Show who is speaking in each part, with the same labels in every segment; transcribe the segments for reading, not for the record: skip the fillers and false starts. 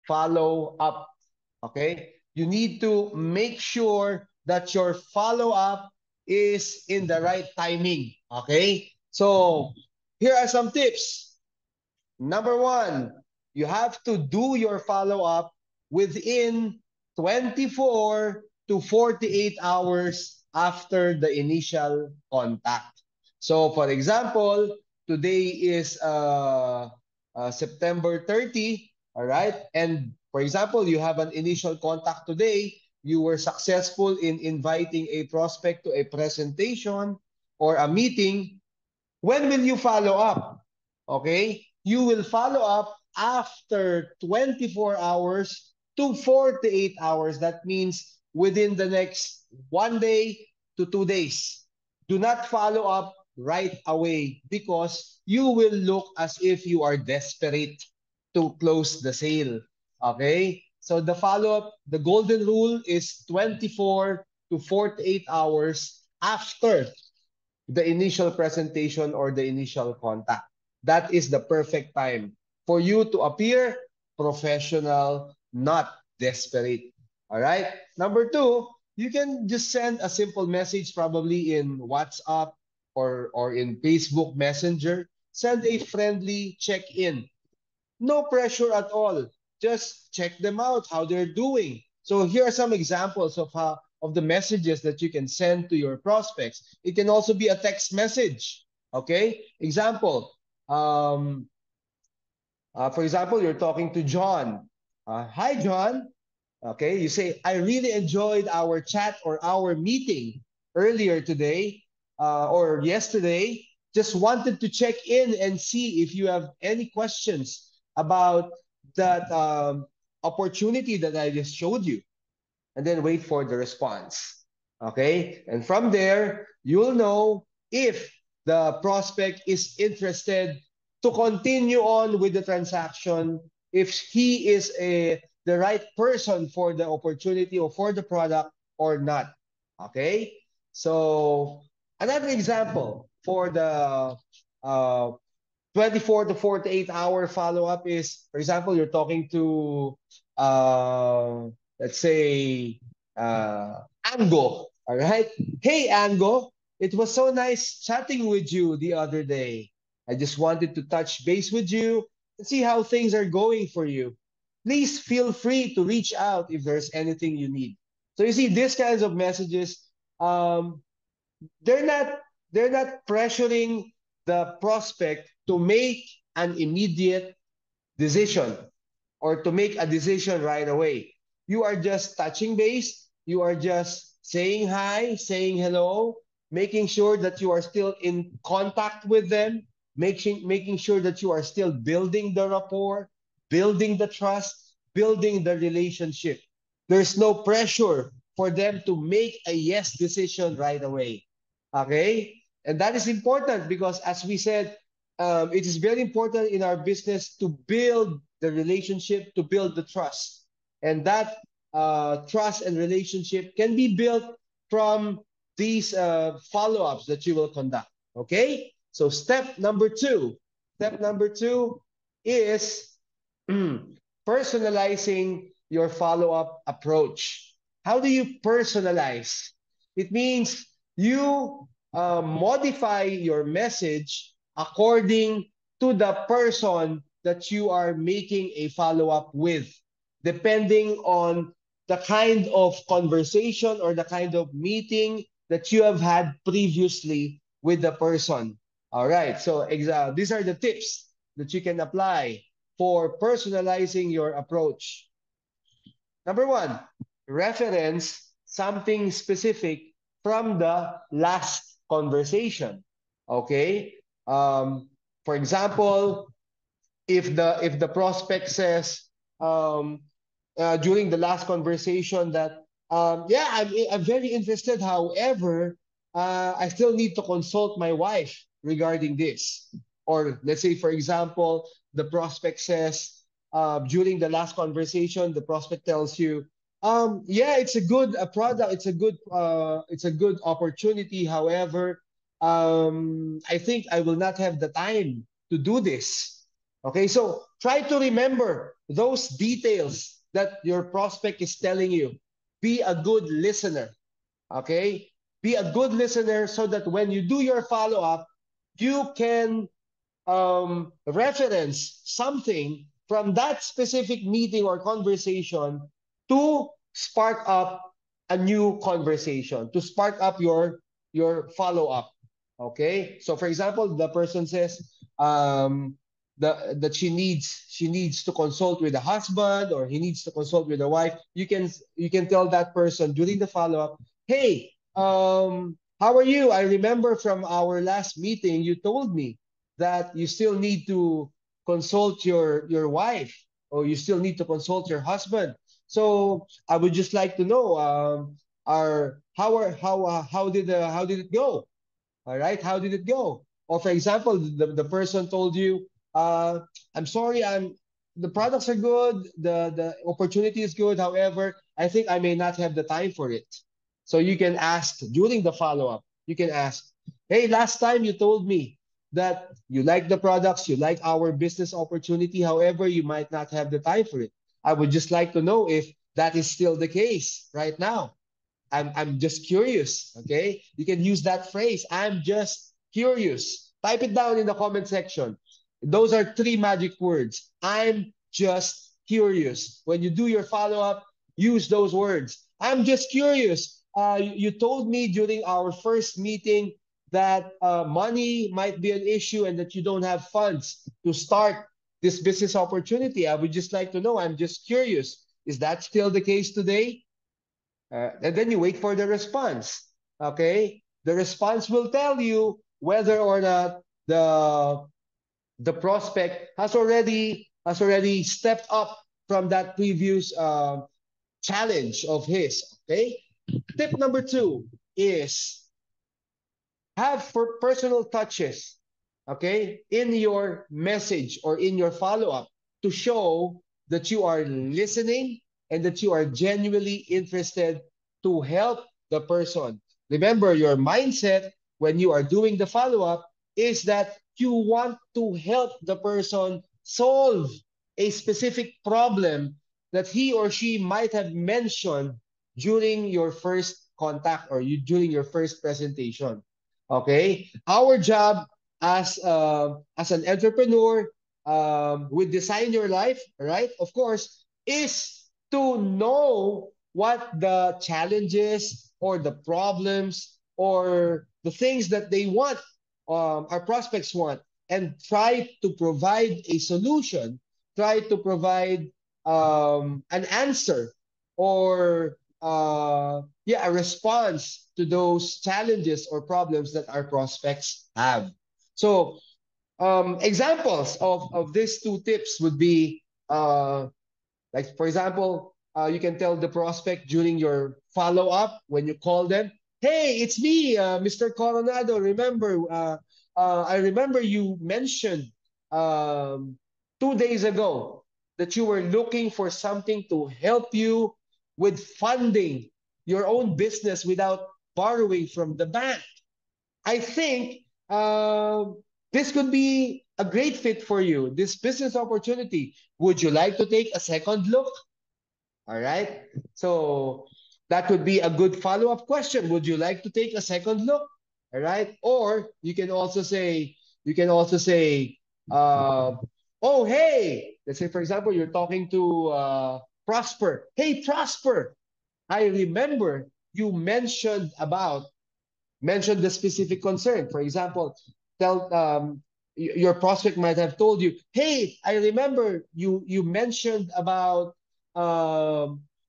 Speaker 1: follow-up. Okay? You need to make sure that your follow-up is in the right timing. Okay? So, here are some tips. Number one, you have to do your follow-up within 24 to 48 hours after the initial contact. So, for example, today is September 30, all right? And for example, you have an initial contact today, you were successful in inviting a prospect to a presentation or a meeting. When will you follow up? Okay? You will follow up after 24 hours to 48 hours. That means within the next 1 day to 2 days. Do not follow up right away because you will look as if you are desperate to close the sale. Okay? So the follow-up, the golden rule is 24 to 48 hours after the initial presentation or the initial contact. That is the perfect time for you to appear professional, not desperate. All right. Number two, you can just send a simple message, probably in WhatsApp or in Facebook Messenger. Send a friendly check-in. No pressure at all. Just check them out, how they're doing. So here are some examples of how of the messages that you can send to your prospects. It can also be a text message. Okay. Example. For example, you're talking to John. Hi, John. Okay. You say, I really enjoyed our chat or our meeting earlier today or yesterday. Just wanted to check in and see if you have any questions about that opportunity that I just showed you, and then wait for the response. Okay? And from there, you'll know if the prospect is interested to continue on with the transaction, if he is the right person for the opportunity or for the product or not. Okay? So, another example for the uh, 24 to 48-hour follow-up is, for example, you're talking to, uh, let's say, Ango. All right. Hey, Ango. It was so nice chatting with you the other day. I just wanted to touch base with you and see how things are going for you. Please feel free to reach out if there's anything you need. So you see, these kinds of messages, um, they're not they're not pressuring the prospect to make an immediate decision or to make a decision right away. You are just touching base, you are just saying hi, saying hello, making sure that you are still in contact with them, making sure that you are still building the rapport, building the trust, building the relationship. There's no pressure for them to make a yes decision right away. Okay? And that is important because, as we said, it is very important in our business to build the relationship, to build the trust. And that trust and relationship can be built from these follow-ups that you will conduct. Okay? So step number two is personalizing your follow-up approach. How do you personalize? It means you modify your message according to the person that you are making a follow-up with, depending on the kind of conversation or the kind of meeting that you have had previously with the person. All right, so these are the tips that you can apply for personalizing your approach. Number one, reference something specific from the last conversation. Okay. For example, if the prospect says um, during the last conversation that yeah, I'm very interested. However, I still need to consult my wife regarding this. Or let's say, for example, the prospect says during the last conversation, the prospect tells you, yeah, it's a good product, it's a good opportunity. However, I think I will not have the time to do this. Okay, so try to remember those details that your prospect is telling you. Be a good listener. Okay? Be a good listener so that when you do your follow up, you can reference something from that specific meeting or conversation to spark up a new conversation, to spark up your follow up. Okay, so for example, the person says that she needs to consult with the husband, or he needs to consult with the wife. You can tell that person during the follow up, hey, how are you? I remember from our last meeting you told me that you still need to consult your wife, or you still need to consult your husband. So I would just like to know, how did it go? All right, how did it go? Or for example, the person told you, I'm sorry, the products are good, the opportunity is good. However, I think I may not have the time for it. So you can ask during the follow-up, you can ask, hey, last time you told me that you like the products, you like our business opportunity. However, you might not have the time for it. I would just like to know if that is still the case right now. I'm just curious. Okay, you can use that phrase. I'm just curious. Type it down in the comment section. Those are three magic words. I'm just curious. When you do your follow up, use those words. I'm just curious. You told me during our first meeting that money might be an issue and that you don't have funds to start this business opportunity. I would just like to know. I'm just curious. Is that still the case today? And then you wait for the response. Okay, the response will tell you whether or not the prospect has already stepped up from that previous challenge of his. Okay, tip number two is have for personal touches. Okay, in your message or in your follow up to show that you are listening and that you are genuinely interested to help the person. Remember, your mindset when you are doing the follow up is that you want to help the person solve a specific problem that he or she might have mentioned during your first contact, or during your first presentation. Okay, our job as an entrepreneur, with Design Your Life, right? Of course, is to know what the challenges or the problems or the things that they want, our prospects want, and try to provide a solution, try to provide an answer, or a response to those challenges or problems that our prospects have. So examples of these two tips would be, like for example, you can tell the prospect during your follow up when you call them, hey, it's me, Mr. Coronado. I remember you mentioned um, 2 days ago that you were looking for something to help you with funding your own business without borrowing from the bank. I think this could be a great fit for you, this business opportunity. Would you like to take a second look? All right. So that would be a good follow-up question. Would you like to take a second look? All right. Or you can also say, uh, oh, hey, let's say, for example, you're talking to Prosper. Hey, Prosper, I remember you mentioned the specific concern. For example, tell your prospect might have told you, "Hey, I remember you mentioned about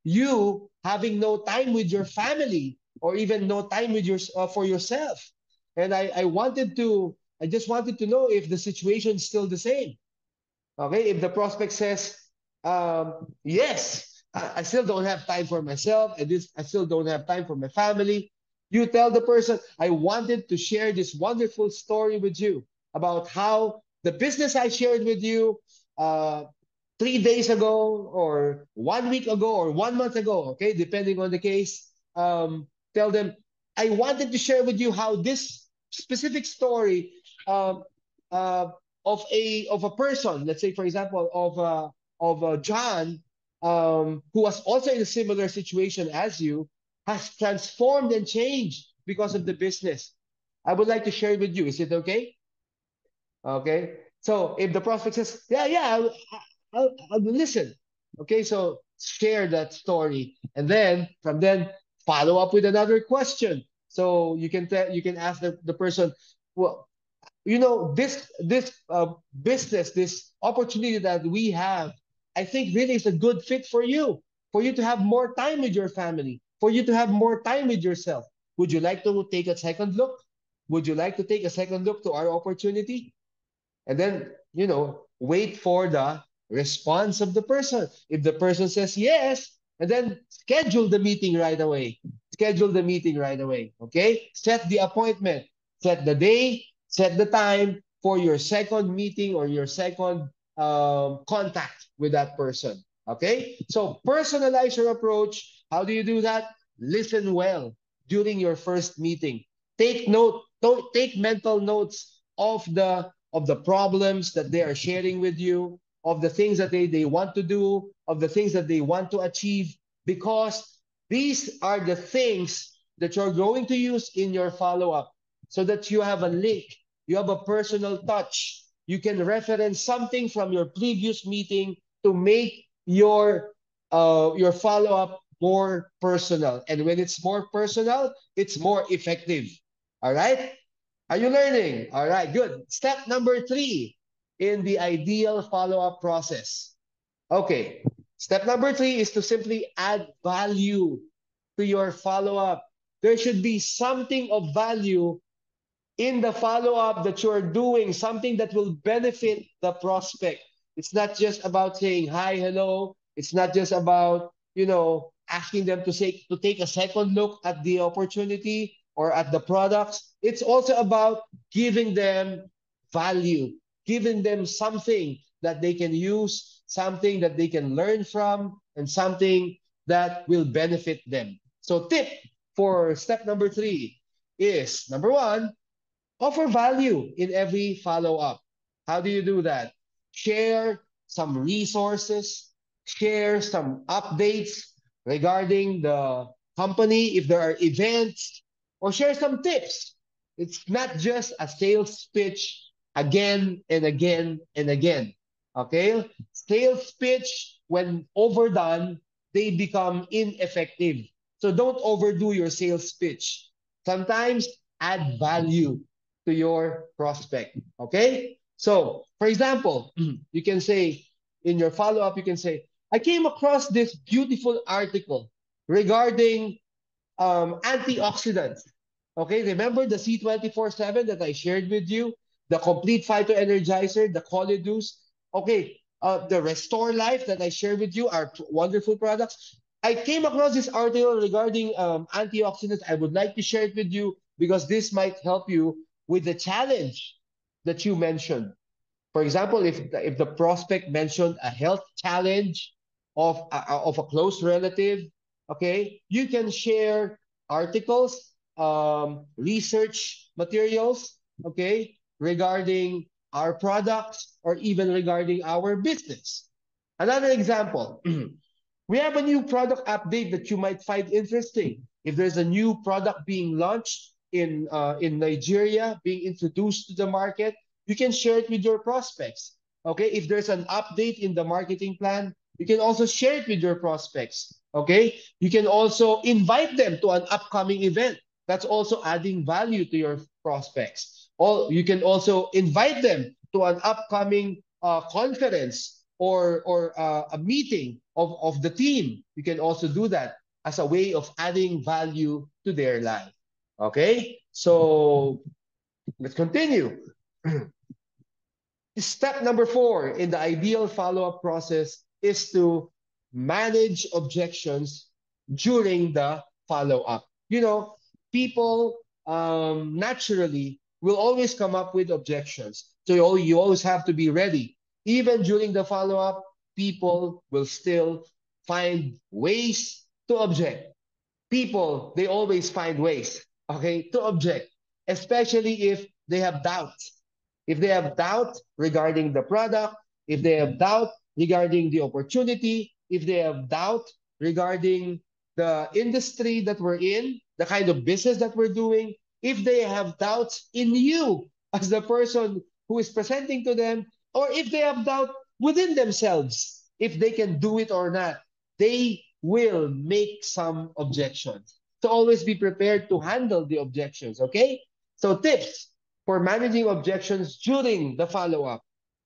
Speaker 1: you having no time with your family, or even no time with for yourself, and I just wanted to know if the situation is still the same." Okay, if the prospect says, yes, I still don't have time for myself, and I still don't have time for my family. You tell the person, I wanted to share this wonderful story with you about how the business I shared with you uh, 3 days ago, or 1 week ago, or 1 month ago, okay, depending on the case. Tell them, I wanted to share with you how this specific story um, uh, of a person, let's say for example, of John, who was also in a similar situation as you, has transformed and changed because of the business. I would like to share it with you. Is it okay? Okay. So if the prospect says, yeah, yeah, I'll listen. Okay. So share that story. And then from then, follow up with another question. So you can ask the person, well, this business, this opportunity that we have, I think really is a good fit for you to have more time with your family, for you to have more time with yourself. Would you like to take a second look? Would you like to take a second look to our opportunity? And then, wait for the response of the person. If the person says yes, and then schedule the meeting right away. Schedule the meeting right away. Okay? Set the appointment, set the day, set the time for your second meeting or your second contact with that person. Okay? So personalize your approach. How do you do that? Listen well during your first meeting. Take mental notes of the problems that they are sharing with you, of the things that they want to do, of the things that they want to achieve, because these are the things that you're going to use in your follow up so that you have a link, you have a personal touch. You can reference something from your previous meeting to make your follow up more personal. And when it's more personal, it's more effective. All right? Are you learning? All right, good. Step number 3 in the ideal follow-up process. Okay, step number 3 is to simply add value to your follow-up. There should be something of value in the follow-up that you're doing, something that will benefit the prospect. It's not just about saying hi, hello. It's not just about, asking them to take a second look at the opportunity or at the products. It's also about giving them value, giving them something that they can use, something that they can learn from, and something that will benefit them. So tip for step number 3 is number 1, offer value in every follow up. How do you do that? Share some resources, share some updates regarding the company, if there are events, or share some tips. It's not just a sales pitch again and again and again. Okay? Sales pitch, when overdone, they become ineffective. So don't overdo your sales pitch. Sometimes add value to your prospect. Okay? So, for example, you can say in your follow up, you can say, I came across this beautiful article regarding antioxidants. Okay, remember the C24/7 that I shared with you? The complete phytoenergizer, the Colidus. Okay, the Restore Life that I shared with you are wonderful products. I came across this article regarding antioxidants. I would like to share it with you because this might help you with the challenge that you mentioned. For example, if the prospect mentioned a health challenge of a close relative, okay, you can share articles, research materials, okay, regarding our products or even regarding our business. Another example, we have a new product update that you might find interesting. If there's a new product being launched in Nigeria, being introduced to the market, you can share it with your prospects. Okay, if there's an update in the marketing plan, you can also share it with your prospects. Okay, you can also invite them to an upcoming event. That's also adding value to your prospects. Or you can also invite them to an upcoming conference or a meeting of the team. You can also do that as a way of adding value to their life. Okay, so let's continue. Step number 4 in the ideal follow-up process is to manage objections during the follow-up. People naturally will always come up with objections. So you always have to be ready. Even during the follow-up, people will still find ways to object. People, they always find ways, okay, to object, especially if they have doubts. If they have doubt regarding the product, if they have doubt regarding the opportunity, if they have doubt regarding the industry that we're in, the kind of business that we're doing, if they have doubts in you as the person who is presenting to them, or if they have doubt within themselves, if they can do it or not, they will make some objections. So always be prepared to handle the objections, okay? So tips for managing objections during the follow-up.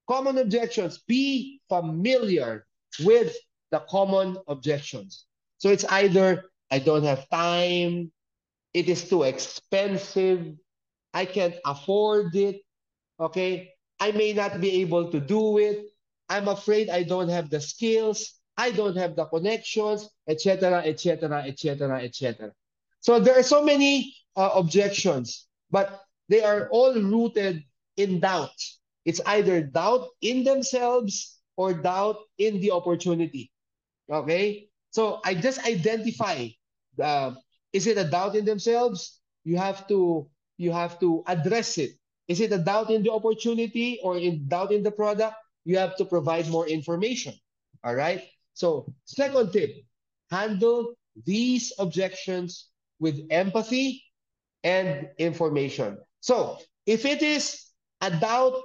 Speaker 1: Common objections, be familiar with the common objections. So it's either I don't have time, it is too expensive, I can't afford it, okay? I may not be able to do it. I'm afraid I don't have the skills, I don't have the connections, etc., etc., etc., etc. So there are so many objections, but they are all rooted in doubt. It's either doubt in themselves or doubt in the opportunity. Okay? So I just identify the is it a doubt in themselves? You have to address it. Is it a doubt in the opportunity or in doubt in the product? You have to provide more information. All right? So second tip, handle these objections with empathy and information. So if it is a doubt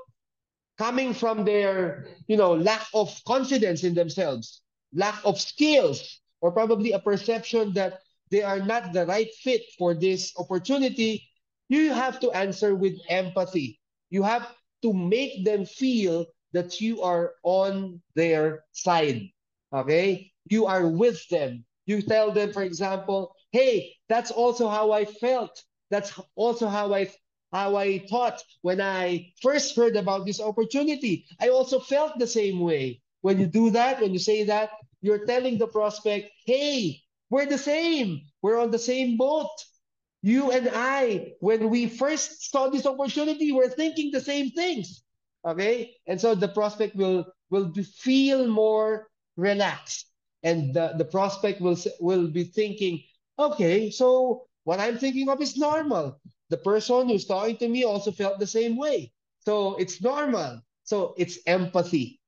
Speaker 1: coming from their lack of confidence in themselves, lack of skills, or probably a perception that they are not the right fit for this opportunity, you have to answer with empathy. You have to make them feel that you are on their side. Okay, you are with them. You tell them, for example, hey, that's also how I felt, that's also how I thought when I first heard about this opportunity. I also felt the same way. When you do that, when you say that, you're telling the prospect, hey, we're the same. We're on the same boat. You and I, when we first saw this opportunity, we're thinking the same things. Okay? And so the prospect will feel more relaxed. And the prospect will be thinking, okay, so what I'm thinking of is normal. The person who's talking to me also felt the same way. So it's normal. So it's empathy.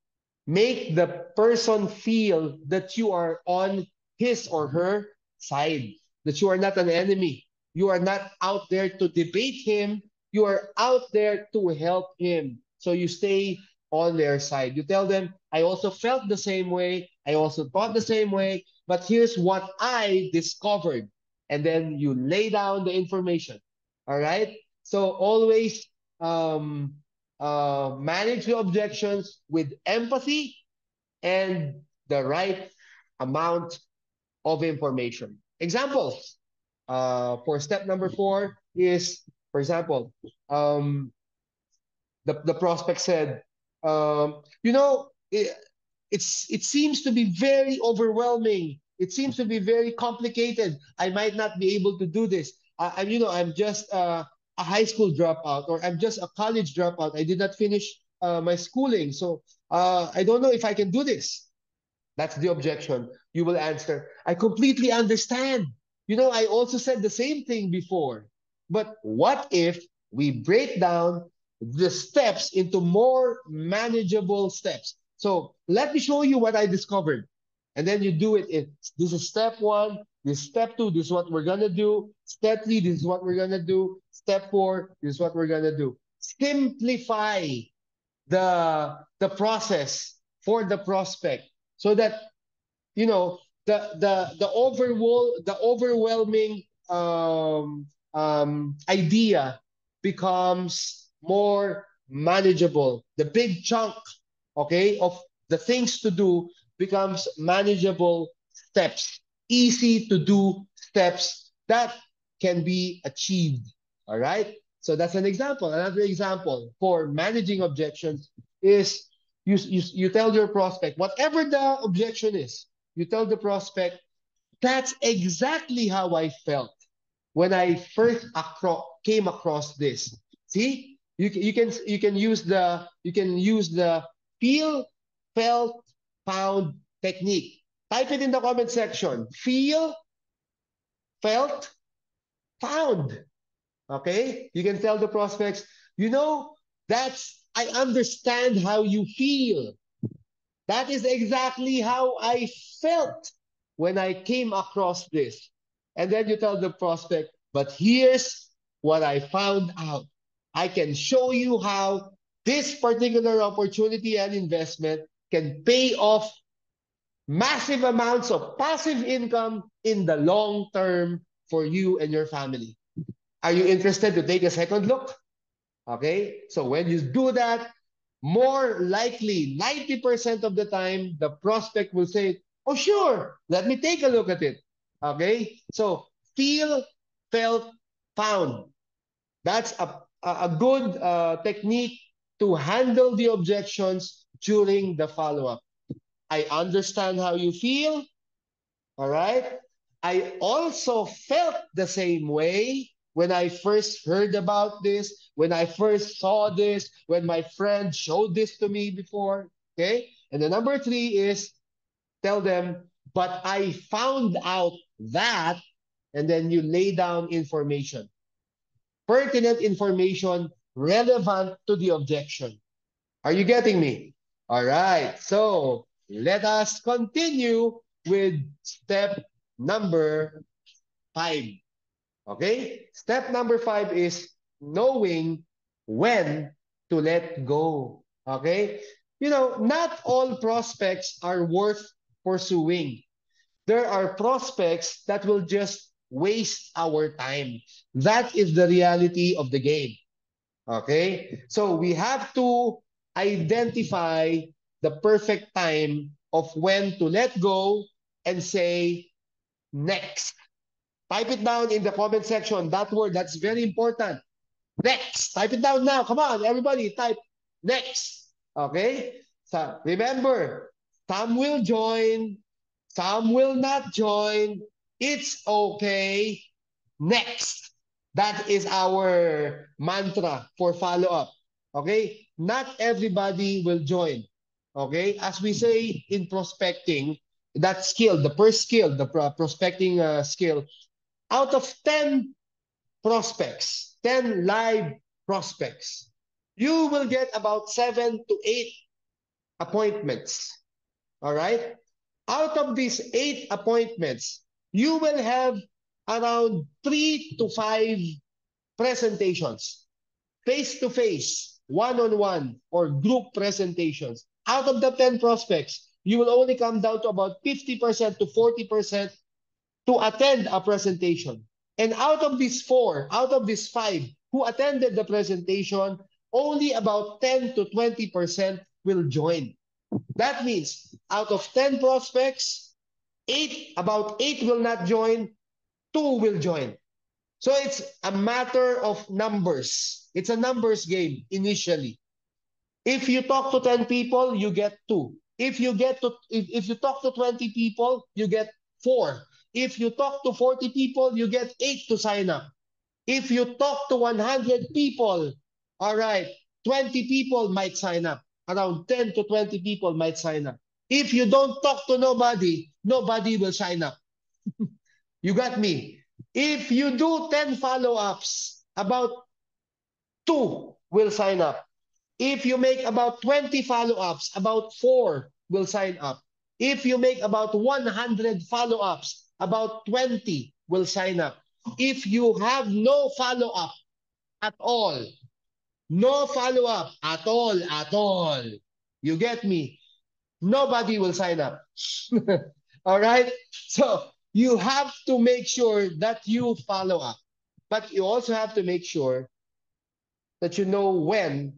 Speaker 1: Make the person feel that you are on his or her side, that you are not an enemy. You are not out there to debate him. You are out there to help him. So you stay on their side. You tell them, I also felt the same way. I also thought the same way. But here's what I discovered. And then you lay down the information. All right. So always um, manage the objections with empathy and the right amount of information. Examples for step number 4 is, for example, the prospect said, it seems to be very overwhelming. It seems to be very complicated. I might not be able to do this. I'm just a high school dropout, or I'm just a college dropout. I did not finish my schooling, so I don't know if I can do this. That's the objection. You will answer, I completely understand. I also said the same thing before. But what if we break down the steps into more manageable steps? So let me show you what I discovered. And then you do it. This is step 1, this is step 2, this is what we're going to do. Step 3, this is what we're going to do. Step 4, this is what we're going to do. Simplify the process for the prospect so that the overwhelming idea becomes more manageable. The big chunk, okay, of the things to do becomes manageable steps, easy to do steps that can be achieved. All right. So that's an example. Another example for managing objections is you tell your prospect, whatever the objection is, you tell the prospect, that's exactly how I felt when I first came across this. See, you can use the feel, felt, found technique. Type it in the comment section. Feel, felt, found. Okay? You can tell the prospects, that's I understand how you feel. That is exactly how I felt when I came across this. And then you tell the prospect, but here's what I found out. I can show you how this particular opportunity and investment can pay off massive amounts of passive income in the long term for you and your family. Are you interested to take a second look? Okay, so when you do that, more likely 90% of the time, the prospect will say, oh, sure, let me take a look at it. Okay, so feel, felt, found. That's a good technique to handle the objections during the follow up. I understand how you feel. All right. I also felt the same way when I first heard about this, when I first saw this, when my friend showed this to me before. Okay. And the number three is tell them, but I found out that, and then you lay down information, pertinent information relevant to the objection. Are you getting me? All right. So let us continue with step number 5. Okay? Step number 5 is knowing when to let go. Okay? You know, not all prospects are worth pursuing. There are prospects that will just waste our time. That is the reality of the game. Okay? So we have to identify the perfect time of when to let go and say next. Type it down in the comment section. That word, that's very important. Next. Type it down now. Come on, everybody, type next. Okay? So remember, some will join, some will not join. It's okay. Next. That is our mantra for follow-up. Okay? Not everybody will join. Okay? As we say in prospecting, that skill, the first skill, the prospecting skill, out of 10 prospects, 10 live prospects, you will get about 7 to 8 appointments. All right? Out of these 8 appointments, you will have around 3 to 5 presentations, face to face, one on one, or group presentations. Out of the 10 prospects, you will only come down to about 50% to 40% to attend a presentation. And out of these 4, out of these 5 who attended the presentation, only about 10 to 20% will join. That means out of 10 prospects, about 8 will not join, 2 will join. So it's a matter of numbers. It's a numbers game initially. If you talk to 10 people, you get 2. If you talk to 20 people, you get 4. If you talk to 40 people, you get 8 to sign up. If you talk to 100 people, all right, 20 people might sign up. Around 10 to 20 people might sign up. If you don't talk to nobody, nobody will sign up. You got me? If you do 10 follow-ups, about 2 will sign up. If you make about 20 follow-ups, about 4 will sign up. If you make about 100 follow-ups, about 20 will sign up. If you have no follow-up at all, no follow-up at all, you get me? Nobody will sign up. All right? So you have to make sure that you follow up. But you also have to make sure that you know when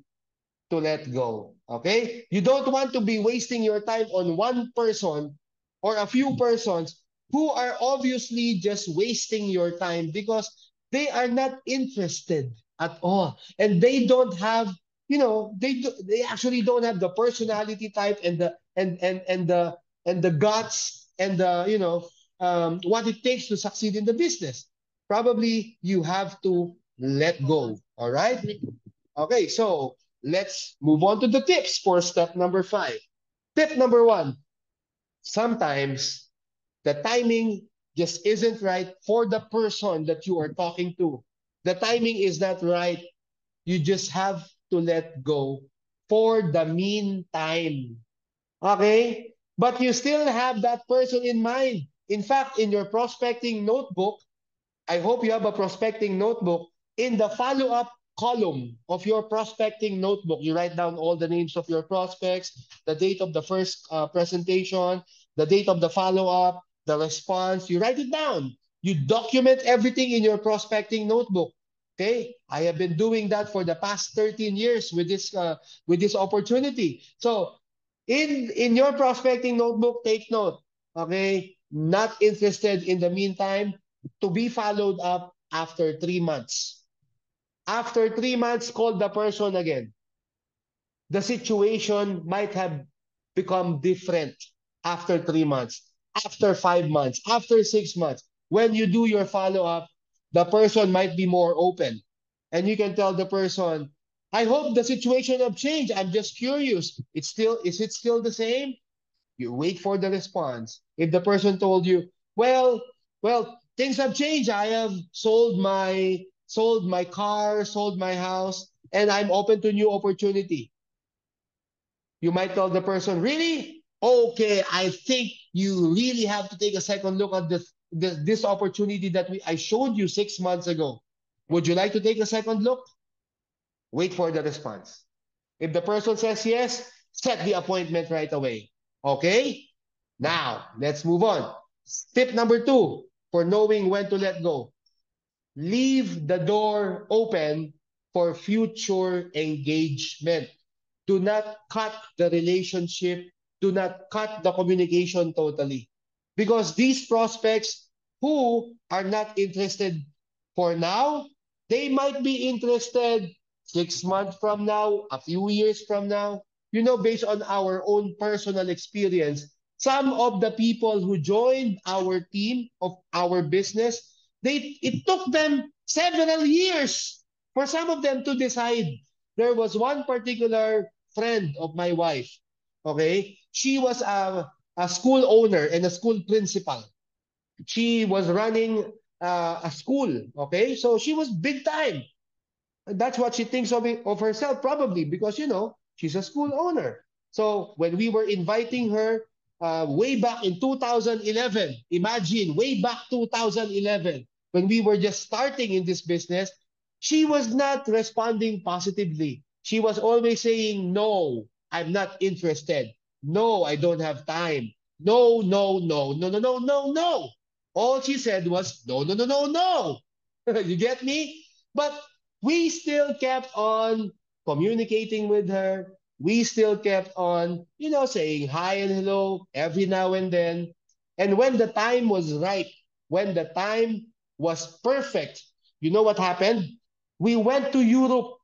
Speaker 1: to let go. Okay? You don't want to be wasting your time on one person or a few persons who are obviously just wasting your time because they are not interested at all. And they don't have, they actually don't have the personality type and the guts and the, what it takes to succeed in the business. Probably you have to let go. All right? Okay, so let's move on to the tips for step number 5. Tip number 1, sometimes the timing just isn't right for the person that you are talking to. The timing is not right. You just have to let go for the meantime. Okay? But you still have that person in mind. In fact, in your prospecting notebook, I hope you have a prospecting notebook. In the follow-up column of your prospecting notebook, you write down all the names of your prospects, the date of the first presentation, the date of the follow-up, the response. You write it down. You document everything in your prospecting notebook. Okay, I have been doing that for the past 13 years with this opportunity. So in your prospecting notebook, take note. Okay, not interested in the meantime, to be followed up after 3 months. After 3 months, call the person again. The situation might have become different after 3 months, after 5 months, after 6 months. When you do your follow up, the person might be more open. And you can tell the person, I hope the situation have changed. I'm just curious. Is it still the same? You wait for the response. If the person told you, well, things have changed. I have sold my car, sold my house, and I'm open to new opportunity. You might tell the person, really? Okay, I think you really have to take a second look at this opportunity that I showed you 6 months ago. Would you like to take a second look? Wait for the response. If the person says yes, set the appointment right away. Okay? Now, let's move on. Tip number 2 for knowing when to let go. Leave the door open for future engagement. Do not cut the relationship. Do not cut the communication totally. Because these prospects who are not interested for now, they might be interested 6 months from now, a few years from now. You know, based on our own personal experience, some of the people who joined our team of our business, it took them several years for some of them to decide. There was one particular friend of my wife. Okay, she was a school owner and a school principal. She was running a school. Okay, so she was big time. That's what she thinks of herself, probably because she's a school owner. So when we were inviting her way back in 2011, imagine way back 2011, when we were just starting in this business, she was not responding positively. She was always saying, no, I'm not interested. No, I don't have time. No, no, no, no, no, no, no, no. All she said was, no, no, no, no, no. You get me? But we still kept on communicating with her. We still kept on, saying hi and hello every now and then. And when the time was right, when the time was perfect, you know what happened? We went to Europe.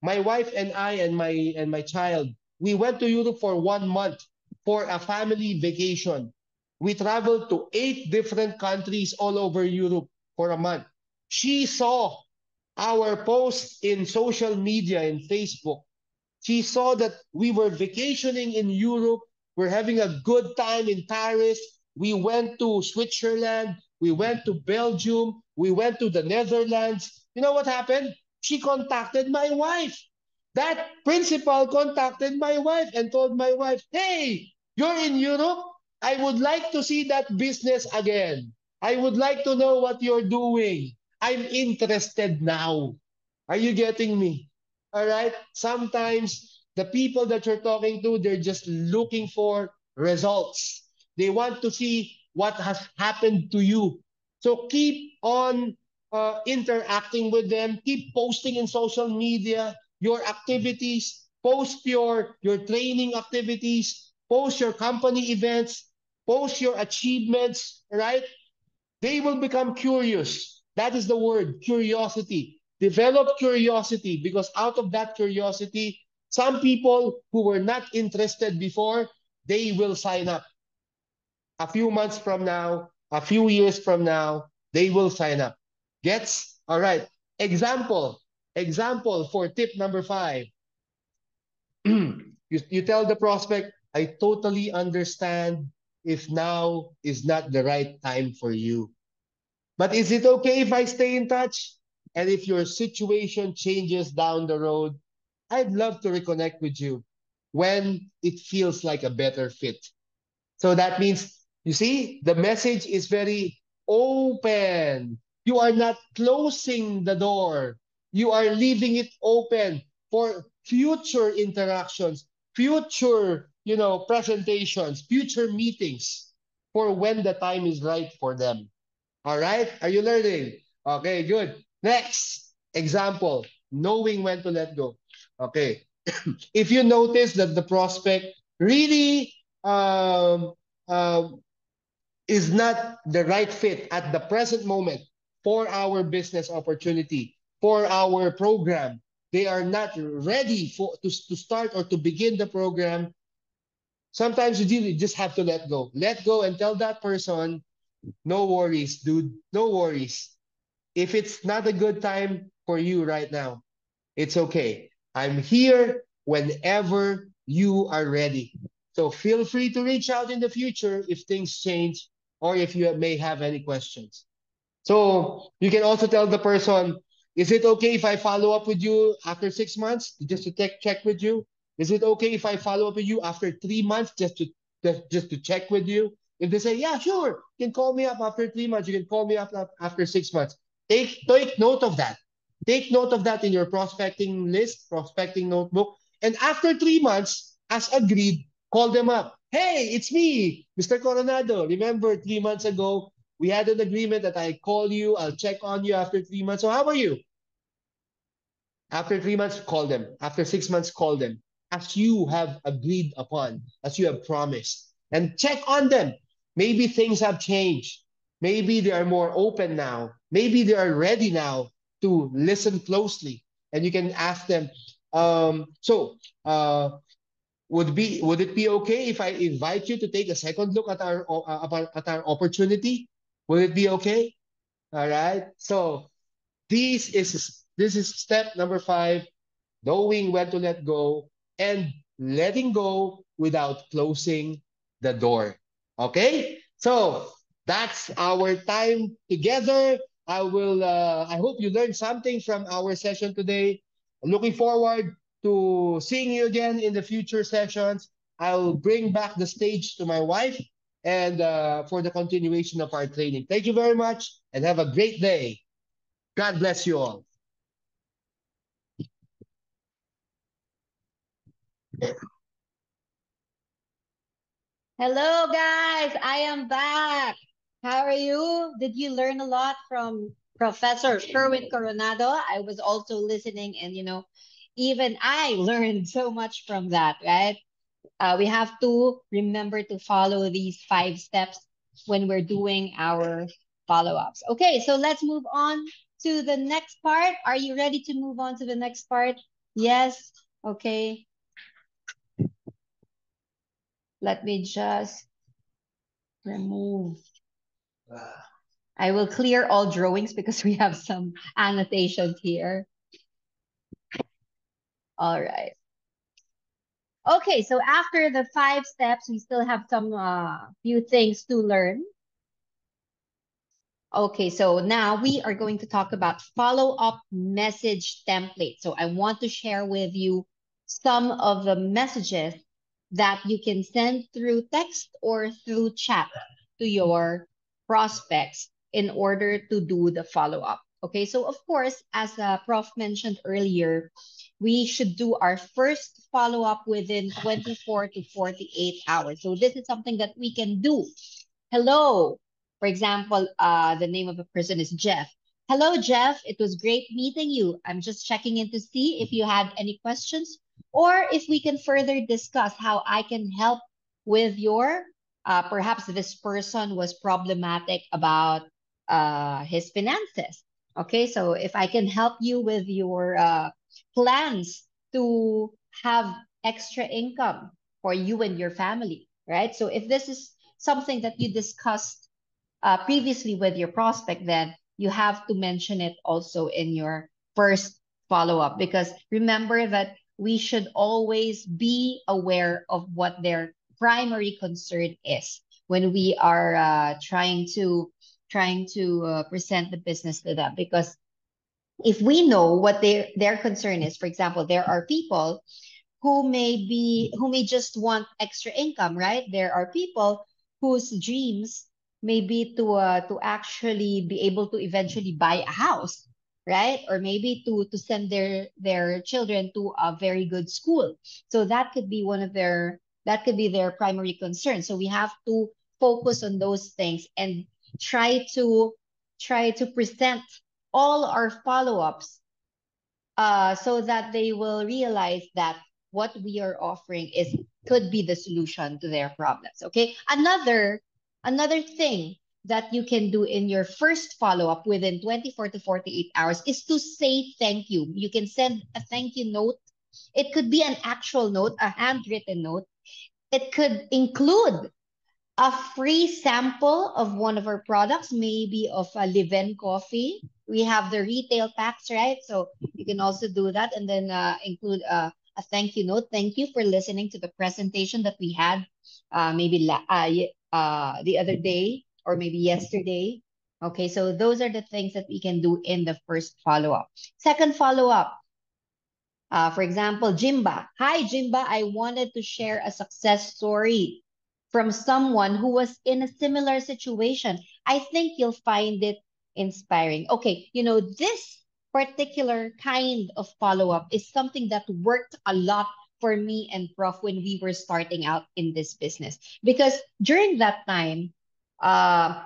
Speaker 1: My wife and I and my child, we went to Europe for 1 month for a family vacation. We traveled to 8 different countries all over Europe for a month. She saw our posts in social media in Facebook. She saw that we were vacationing in Europe. We're having a good time in Paris. We went to Switzerland. We went to Belgium. We went to the Netherlands. You know what happened? She contacted my wife. That principal contacted my wife and told my wife, hey, you're in Europe? I would like to see that business again. I would like to know what you're doing. I'm interested now. Are you getting me? All right. Sometimes the people that you're talking to, they're just looking for results. They want to see what has happened to you. So keep on interacting with them. Keep posting in social media your activities. Post your training activities. Post your company events. Post your achievements. Right? They will become curious. That is the word, curiosity. Develop curiosity because out of that curiosity, some people who were not interested before, they will sign up. A few months from now, a few years from now, they will sign up. Gets? All right. Example. Example for tip number 5. You tell the prospect, I totally understand if now is not the right time for you. But is it okay if I stay in touch? And if your situation changes down the road, I'd love to reconnect with you. when it feels like a better fit. So that means, you see, the message is very open. You are not closing the door. You are leaving it open for future interactions, future, presentations, future meetings for when the time is right for them. All right? Are you learning? Okay, good. Next example, knowing when to let go. Okay. If you notice that the prospect really um, um, is not the right fit at the present moment for our business opportunity, for our program, they are not ready to start or to begin the program. Sometimes you just have to let go. Let go and tell that person, no worries, dude, no worries. If it's not a good time for you right now, it's okay. I'm here whenever you are ready. So feel free to reach out in the future if things change or if you may have any questions. So you can also tell the person, is it okay if I follow up with you after 6 months just to check with you? Is it okay if I follow up with you after 3 months just to check with you? If they say, yeah, sure, you can call me up after 3 months, you can call me up after 6 months. Take note of that. Take note of that in your prospecting list, prospecting notebook. And after 3 months, as agreed, call them up. Hey, it's me, Mr. Coronado. Remember 3 months ago, we had an agreement that I call you, I'll check on you after 3 months. So how are you? After 3 months, call them. After 6 months, call them. As you have agreed upon, as you have promised. And check on them. Maybe things have changed. Maybe they are more open now. Maybe they are ready now to listen closely. And you can ask them, so would it be okay if I invite you to take a second look at our opportunity? Would it be okay? All right. So this is step number 5, knowing when to let go and letting go without closing the door. Okay? So that's our time together. I hope you learned something from our session today. Looking forward to seeing you again in the future sessions. I'll bring back the stage to my wife and for the continuation of our training. Thank you very much and have a great day. God bless you all.
Speaker 2: Hello, guys. I am back. How are you? Did you learn a lot from Professor Sherwin Coronado? I was also listening, and even I learned so much from that, right? We have to remember to follow these 5 steps when we're doing our follow ups. Okay, so let's move on to the next part. Are you ready to move on to the next part? Yes. Okay. Let me just remove. I will clear all drawings because we have some annotations here. All right. Okay, so after the 5 steps, we still have some few things to learn. Okay, so now we are going to talk about follow-up message template. So I want to share with you some of the messages that you can send through text or through chat to your prospects in order to do the follow-up. Okay, so of course, as Prof mentioned earlier, we should do our first follow-up within 24 to 48 hours. So this is something that we can do. Hello, for example, the name of a person is Jeff. Hello, Jeff. It was great meeting you. I'm just checking in to see if you had any questions or if we can further discuss how I can help with your, perhaps this person was problematic about his finances. Okay, so if I can help you with your plans to have extra income for you and your family, right? So if this is something that you discussed previously with your prospect, then you have to mention it also in your first follow up. Because remember that we should always be aware of what their primary concern is when we are trying to present the business to them. Because if we know what their concern is, for example, there are people who may just want extra income, right? There are people whose dreams may be to actually be able to eventually buy a house, right? Or maybe to send their children to a very good school. So that could be one of that could be their primary concern. So we have to focus on those things and try to present all our follow-ups so that they will realize that what we are offering is could be the solution to their problems. Okay. Another thing that you can do in your first follow-up within 24 to 48 hours is to say thank you. You can send a thank you note. It could be an actual note, a handwritten note. It could include a free sample of one of our products, maybe of a Liven coffee. We have the retail packs, right? So you can also do that and then include a thank you note. Thank you for listening to the presentation that we had the other day or maybe yesterday. Okay, so those are the things that we can do in the first follow-up. Second follow-up, for example, Jimba. Hi, Jimba. I wanted to share a success story from someone who was in a similar situation. I think you'll find it inspiring. Okay, this particular kind of follow-up is something that worked a lot for me and Prof when we were starting out in this business. Because during that time, uh,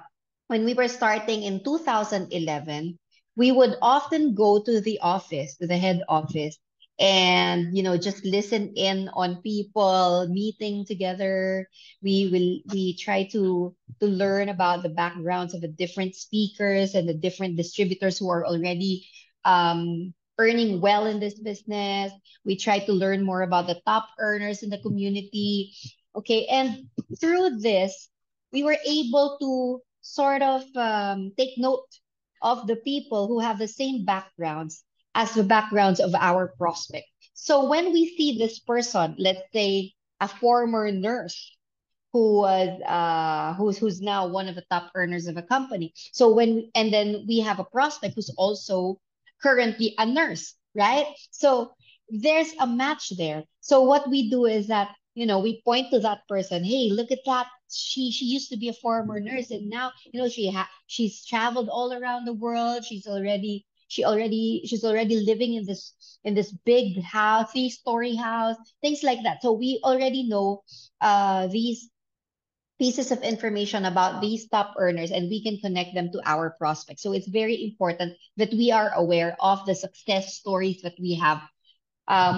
Speaker 2: when we were starting in 2011, we would often go to the office, to the head office, and just listen in on people meeting together. We try to learn about the backgrounds of the different speakers and the different distributors who are already earning well in this business. We try to learn more about the top earners in the community. Okay, and through this we were able to sort of take note of the people who have the same backgrounds as the backgrounds of our prospect. So when we see this person, let's say a former nurse who was who's now one of the top earners of a company. So and then we have a prospect who's also currently a nurse, right? So there's a match there. So what we do is that we point to that person. Hey, look at that. She used to be a former nurse, and now she's traveled all around the world. She's already living in this big house, 3-story house, things like that. So we already know these pieces of information about these top earners, and we can connect them to our prospects. So it's very important that we are aware of the success stories that we have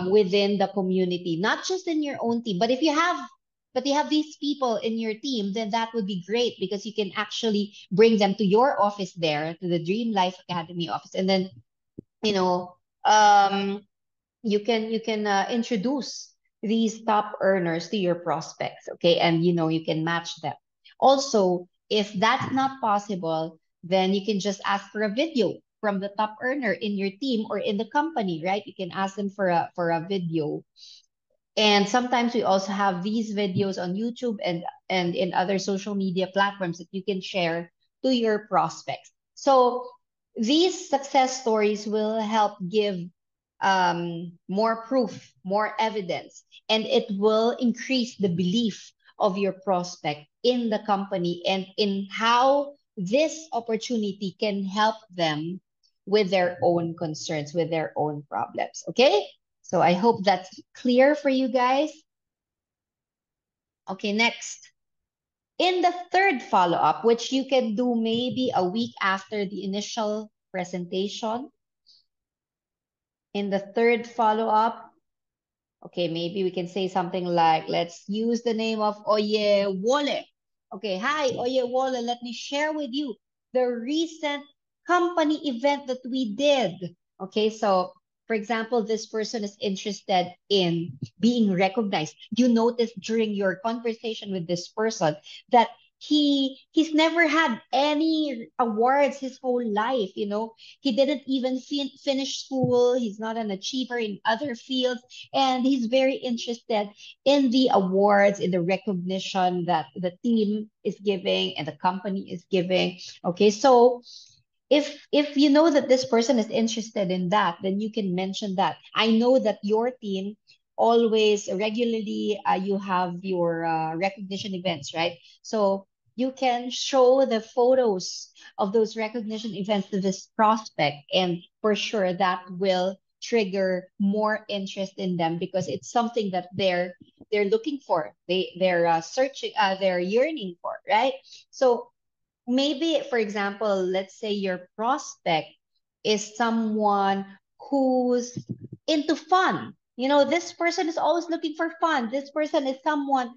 Speaker 2: within the community, not just in your own team, but if you have these people in your team, then that would be great because you can actually bring them to your office there, to the Dream Life Academy office, and then you know um, you can introduce these top earners to your prospects, okay, and you can match them. Also, if that's not possible, then you can just ask for a video from the top earner in your team or in the company, right? You can ask them for a video. And sometimes we also have these videos on YouTube and in other social media platforms that you can share to your prospects. So these success stories will help give more proof, more evidence, and it will increase the belief of your prospect in the company and in how this opportunity can help them with their own concerns, with their own problems. Okay? So I hope that's clear for you guys. Okay, next. In the third follow-up, which you can do maybe a week after the initial presentation, in the third follow-up, okay, maybe we can say something like, let's use the name of Oye Wole. Okay, hi, Oye Wole, let me share with you the recent company event that we did. Okay, so for example, this person is interested in being recognized. You notice during your conversation with this person that he's never had any awards his whole life. He didn't even finish school. He's not an achiever in other fields, and he's very interested in the awards, in the recognition that the team is giving and the company is giving. Okay, so if you know that this person is interested in that, then you can mention that. I know that your team always regularly you have your recognition events, right? So you can show the photos of those recognition events to this prospect, and for sure that will trigger more interest in them because it's something that they're looking for, they're searching, they're yearning for, right? So maybe, for example, let's say your prospect is someone who's into fun. This person is always looking for fun. This person is someone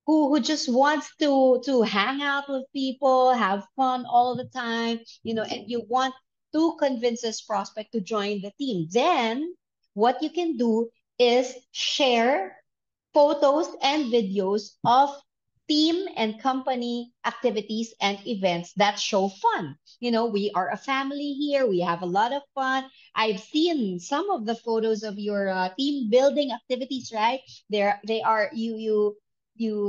Speaker 2: who just wants to hang out with people, have fun all the time, and you want to convince this prospect to join the team. Then what you can do is share photos and videos of team and company activities and events that show fun. We are a family here. We have a lot of fun. I've seen some of the photos of your team building activities, right? They are you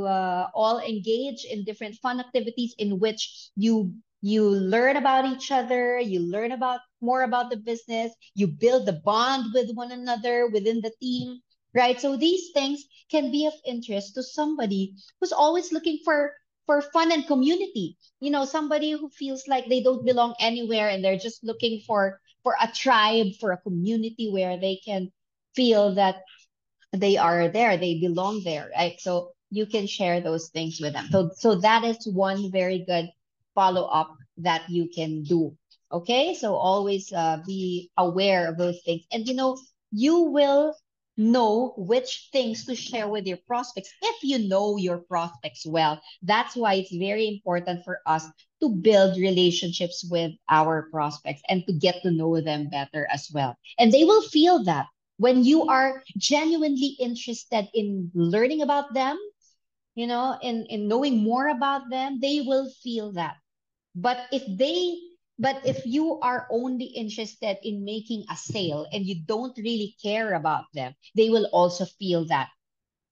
Speaker 2: all engage in different fun activities in which you learn about each other, you learn about more about the business, you build the bond with one another within the team, right? So these things can be of interest to somebody who's always looking for fun and community. Somebody who feels like they don't belong anywhere and they're just looking for a tribe, for a community where they can feel that they are there, they belong there, right? So you can share those things with them. So that is one very good follow up that you can do. Okay, so always be aware of those things, and you will know which things to share with your prospects if you know your prospects well. That's why it's very important for us to build relationships with our prospects and to get to know them better as well, and they will feel that when you are genuinely interested in learning about them, in knowing more about them, they will feel that. But if you are only interested in making a sale and you don't really care about them, they will also feel that.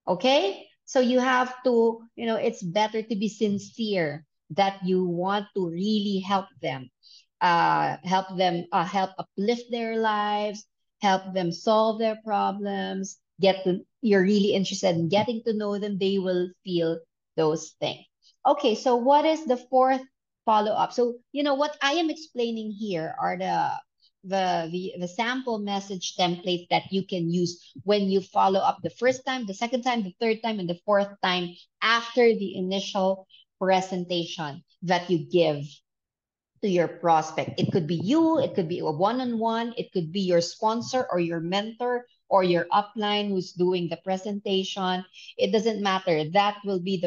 Speaker 2: Okay? So you have to, it's better to be sincere that you want to really help uplift their lives, help them solve their problems, you're really interested in getting to know them, they will feel those things. Okay, so what is the fourth follow-up? So, what I am explaining here are the sample message template that you can use when you follow up the first time, the second time, the third time, and the fourth time after the initial presentation that you give to your prospect. It could be you, it could be a one-on-one, it could be your sponsor or your mentor or your upline who's doing the presentation. It doesn't matter. That will be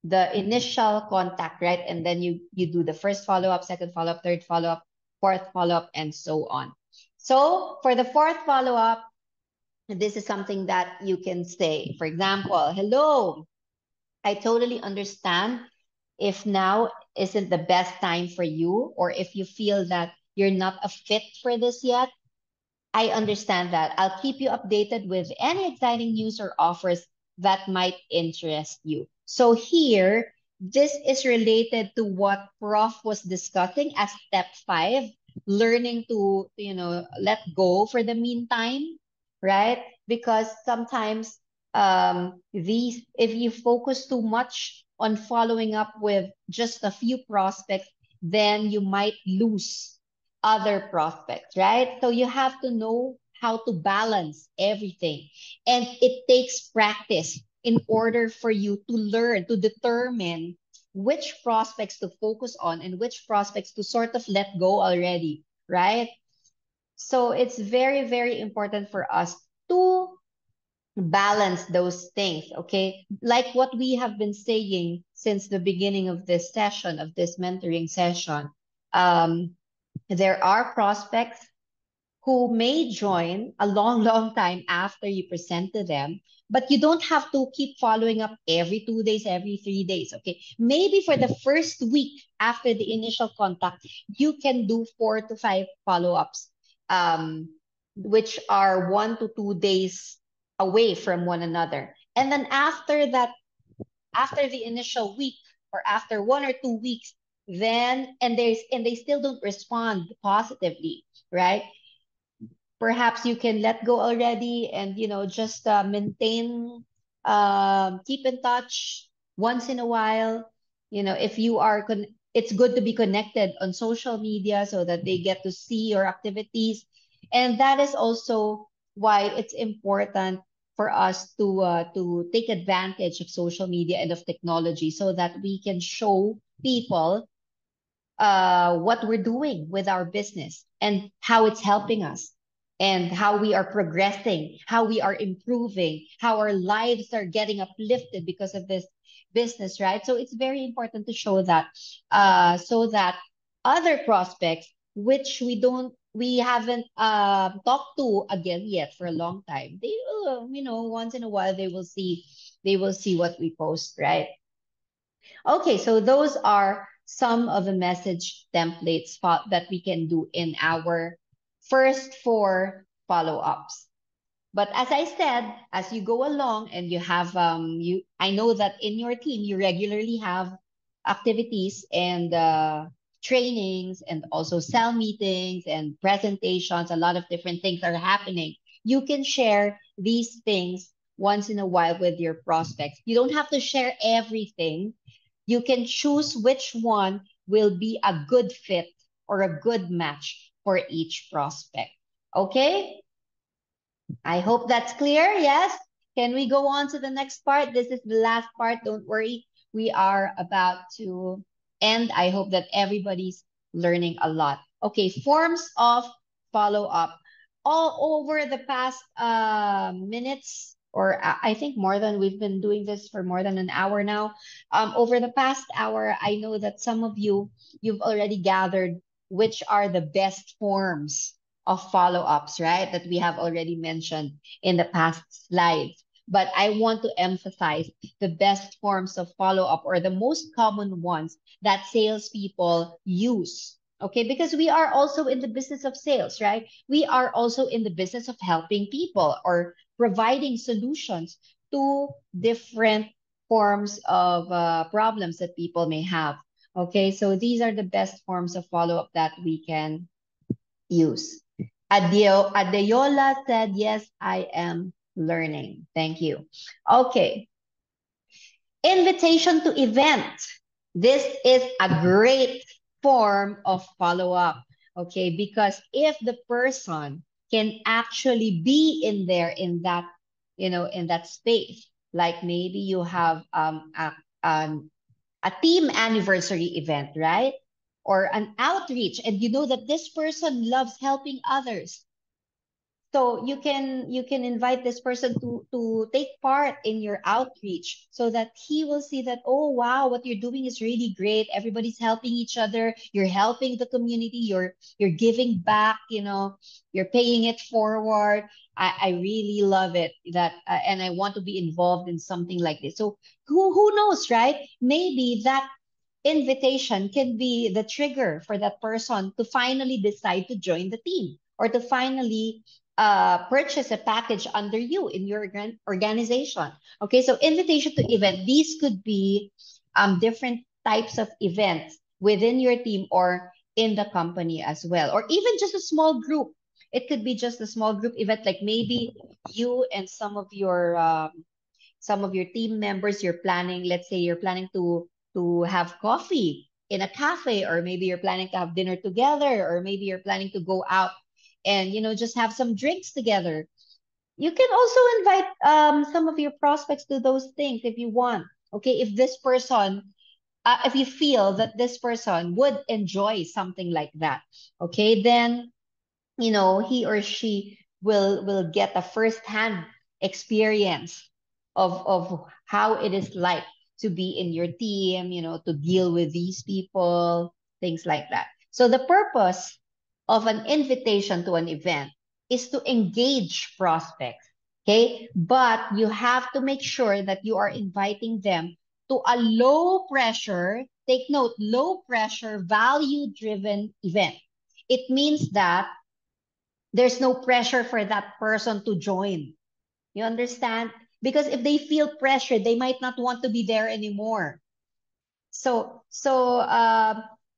Speaker 2: the initial contact, right? And then you do the first follow-up, second follow-up, third follow-up, fourth follow-up, and so on. So for the fourth follow-up, this is something that you can say. For example, hello, I totally understand if now isn't the best time for you, or if you feel that you're not a fit for this yet. I understand that. I'll keep you updated with any exciting news or offers that might interest you. So here, this is related to what Prof was discussing as step 5, learning to, let go for the meantime, right? Because sometimes if you focus too much on following up with just a few prospects, then you might lose other prospects, right? So you have to know how to balance everything. And it takes practice in order for you to learn, to determine which prospects to focus on and which prospects to sort of let go already, right? So it's very, very important for us to balance those things, okay? Like what we have been saying since the beginning of this session, of this mentoring session. There are prospects who may join a long, long time after you present to them, but you don't have to keep following up every 2 days, every 3 days, okay? Maybe for the first week after the initial contact, you can do 4 to 5 follow-ups, which are 1 to 2 days away from one another. And then after that, after the initial week or after 1 or 2 weeks, then and they still don't respond positively, right? perhaps you can let go already and just maintain, keep in touch once in a while. If you are it's good to be connected on social media so that they get to see your activities. And that is also why it's important for us to take advantage of social media and of technology so that we can show people what we're doing with our business and how it's helping us and how we are progressing, how we are improving, how our lives are getting uplifted because of this business, right? So it's very important to show that, so that other prospects, which we haven't talked to again yet for a long time, they will, once in a while they will see what we post, right? Okay, so those are some of the message templates that we can do in our first four follow-ups. But as I said, as you go along and you have I know that in your team you regularly have activities and trainings and also cell meetings and presentations. A lot of different things are happening. You can share these things once in a while with your prospects. You don't have to share everything. You can choose which one will be a good fit or a good match for each prospect. Okay? I hope that's clear. Yes. Can we go on to the next part? This is the last part. Don't worry. We are about to end. I hope that everybody's learning a lot. Okay. Forms of follow up. All over the past minutes, or I think more than we've been doing this for more than an hour now. Over the past hour, I know that some of you've already gathered which are the best forms of follow-ups, right? That we have already mentioned in the past slides. But I want to emphasize the best forms of follow-up or the most common ones that salespeople use. Okay, because we are also in the business of sales, right? We are also in the business of helping people or providing solutions to different forms of problems that people may have. Okay, so these are the best forms of follow-up that we can use. Adeola said, yes, I am learning. Thank you. Okay. Invitation to event. This is a great form of follow-up. Okay, because if the person can actually be in there in that, in that space, like maybe you have a team anniversary event, right? Or an outreach, and you know that this person loves helping others. So you can invite this person to take part in your outreach so that he will see that, oh wow, what you're doing is really great. Everybody's helping each other. You're helping the community. You're giving back. You're paying it forward. I really love it that and I want to be involved in something like this. So who knows, right? Maybe that invitation can be the trigger for that person to finally decide to join the team or to finally purchase a package under you in your organization. Okay, so invitation to event. These could be different types of events within your team or in the company as well, or even just a small group. It could be just a small group event, like maybe you and some of your team members, you're planning, let's say you're planning to have coffee in a cafe, or maybe you're planning to have dinner together, or maybe you're planning to go out and just have some drinks together. You can also invite some of your prospects to those things if you want. Okay, if you feel that this person would enjoy something like that, okay, then he or she will get a first-hand experience of how it is like to be in your team, to deal with these people, things like that. So the purpose of an invitation to an event is to engage prospects, okay? But you have to make sure that you are inviting them to a low pressure, take note, low pressure, value driven event. It means that there's no pressure for that person to join. You understand? Because if they feel pressure, they might not want to be there anymore. So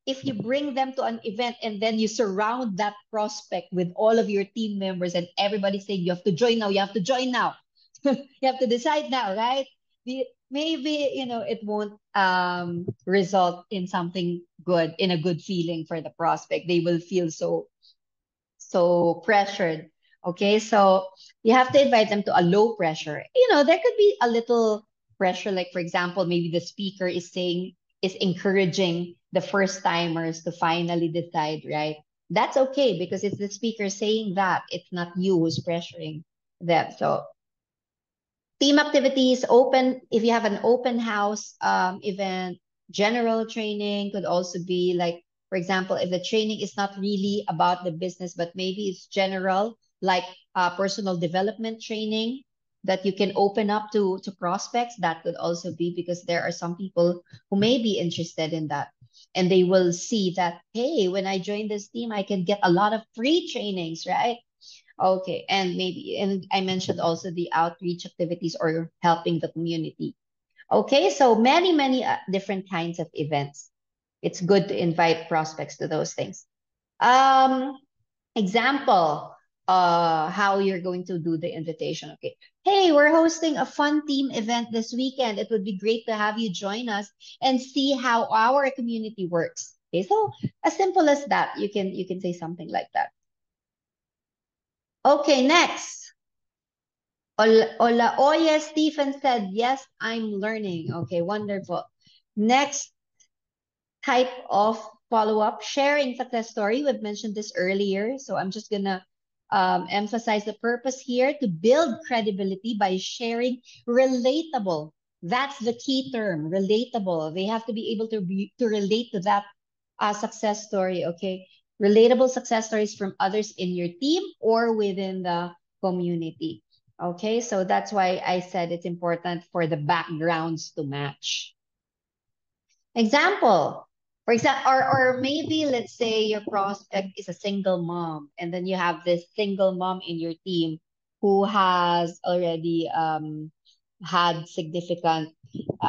Speaker 2: if you bring them to an event and then you surround that prospect with all of your team members and everybody saying you have to join now, you have to join now, you have to decide now, right? Maybe it won't result in something good, in a good feeling for the prospect. They will feel so pressured. Okay, so you have to invite them to a low pressure. There could be a little pressure, like for example, maybe the speaker is encouraging the first timers to finally decide, right? That's okay because it's the speaker saying that. It's not you who's pressuring them. So team activities, open, if you have an open house event, general training could also be like, for example, if the training is not really about the business, but maybe it's general, like personal development training that you can open up to prospects. That could also be, because there are some people who may be interested in that. And they will see that, hey, when I join this team, I can get a lot of free trainings, right? Okay, and I mentioned also the outreach activities or helping the community. Okay, so many different kinds of events. It's good to invite prospects to those things. Um, Example, how you're going to do the invitation. Okay, hey, we're hosting a fun team event this weekend. It would be great to have you join us and see how our community works. Okay, so as simple as that, you can say something like that. Okay, next. Oh yes, Stephen said, yes, I'm learning. Okay, wonderful. Next type of follow-up, sharing success story. We've mentioned this earlier, so I'm just gonna emphasize the purpose here: to build credibility by sharing relatable. That's the key term, relatable. They have to be able to relate to that success story. Okay, relatable success stories from others in your team or within the community. Okay, so that's why I said it's important for the backgrounds to match. Example, for example, or maybe let's say your prospect is a single mom, and then you have this single mom in your team who has already had significant